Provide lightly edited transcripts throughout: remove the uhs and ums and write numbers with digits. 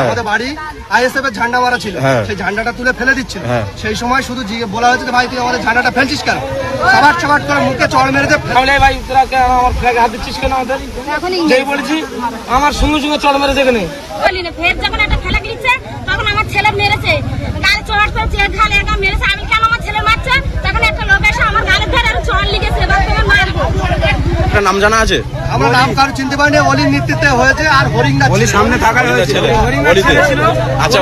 আমাদের বাড়ি আইএসএফ এর ঝান্ডা মারা ছিল, সেই ঝান্ডাটা তুলে ফেলে দিচ্ছিল। সেই সময় শুধু বলা হয়েছে ভাই তুই আমাদের ঝান্ডাটা ফেলছিস কেন, সাবাট সাবাট করে মুখে চড় মেরেছে। ভাই তোরা আমার ফ্ল্যাগে হাত দিচ্ছিস কেন? আমাদের যেই বলেছি আমার সঙ্গে সঙ্গে চড় মেরেছে। এখানে ফের যখন একটা ফ্ল্যাগ দিচ্ছে তখন আমার ছেলে মেরেছে, গাড়ি চড় করেছে, ঘালে একদম মেরেছে। আমি কেন আমার ছেলে মারছে? তখন একটা লোক এসে আমার গালের ধারে আর চড় লিগেছে, এবার তোমার মারবো। আপনার নাম জানা আছে? আমার নাম কারো চিনতে পারিনি, অলির নেতৃত্বে হয়েছে। আর হরিং না অলি সামনে থাকার হয়েছে। আচ্ছা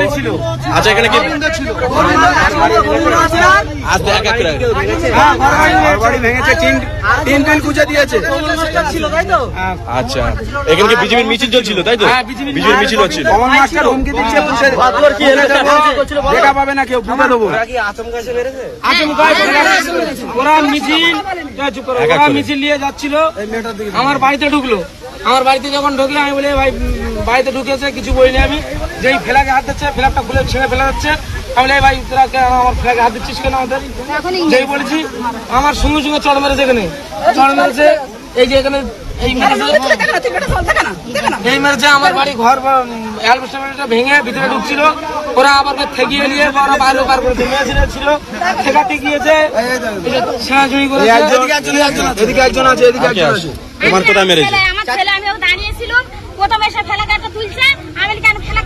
আচ্ছা, এখানে কি ছিল? আজ এক এক করে বাড়ি ভেঙেছে, তিন খুঁজে দিয়েছে। আচ্ছা, এখানে কি বিজেপির মিছিল চলছিল তাই তো? বিজেপির মিছিল হচ্ছিল। হুমকি দিচ্ছে, দেখা পাবে না কেউ, বুঝে দেবো। ওরা মিছিল নিয়ে যাচ্ছিল, আমার বাড়িতে ঢুকলো। আমার বাড়িতে যখন ঢুকলে আমি বলি ভাই বাড়িতে ঢুকেছে, কিছু বলিনি আমি। যেই ফ্ল্যাগে হাত দিচ্ছে, ফ্ল্যাগটা খুলে ছেড়ে ফেলা যাচ্ছে। আমি বলি ভাই তোরা আমার ফ্ল্যাগে হাত দিচ্ছিস কেন? আমাদের যেই বলেছি আমার সঙ্গে সঙ্গে চড় মেরেছে। এখানে চড় মেরেছে, এই যে এখানে এই মেরেছে। আমার বাড়ি ঘর অ্যালবেস্টারটা ভেঙে ভিতরে ঢুকছিল। ওরা আবার ঠেকিয়ে নিয়ে ওরা বাইরে পার করেছে। মেয়ে ছিল ঠেকাতে গিয়েছে, ছেঁড়াছুড়ি করেছে। এদিকে একজন আছে, এদিকে একজন আছে। তোমার কোথায় মেরেছে? আমার ছেলে আমিও দাঁড়িয়েছিল, প্রথমে এসে ফ্ল্যাগটা তুলছে। আমি কেন ফ্ল্যাগ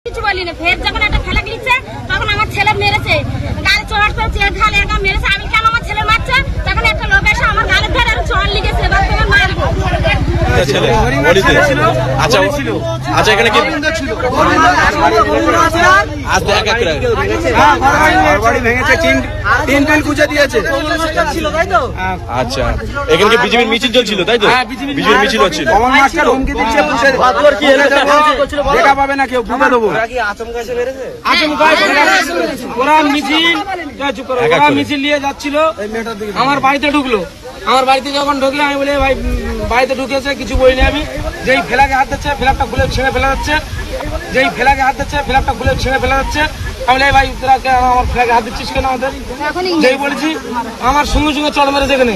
কিছু বলি না। ফের যখন একটা ফ্ল্যাগ দিচ্ছে তখন আমার ছেলে মেরেছে, গাড়ি চড় করেছে, ঘালে একদম মেরেছে। আমি কেন আমার ছেলে মারছে? তখন একটা লোক এসে আমার গালের ধারে আর চড় লিগেছে, এবার তোমার মারবো। আচ্ছা আচ্ছা, এখানে কি আজ এক এক করে বাড়ি ভেঙেছে, তিন খুঁজে দিয়েছে। আচ্ছা, এখানে কি বিজেপির মিছিল চলছিল তাই তো? বিজেপির মিছিল হচ্ছিল। হুমকি দিচ্ছে, দেখা পাবে না কেউ, বুঝে দেবো। ওরা মিছিল নিয়ে যাচ্ছিল, আমার বাড়িতে ঢুকলো। আমার বাড়িতে যখন ঢুকলে আমি বলি ভাই বাড়িতে ঢুকেছে, কিছু বলিনি আমি। যেই ফ্ল্যাগে হাত দিচ্ছে, ফ্ল্যাগটা খুলে ছেড়ে ফেলা যাচ্ছে। যেই ফ্ল্যাগে হাত দিচ্ছে, ফ্ল্যাগটা খুলে ছেড়ে ফেলা যাচ্ছে। আমি বলি ভাই তোরা আমার ফ্ল্যাগে হাত দিচ্ছিস কেন? আমাদের যেই বলেছি আমার সঙ্গে সঙ্গে চড় মেরেছে। এখানে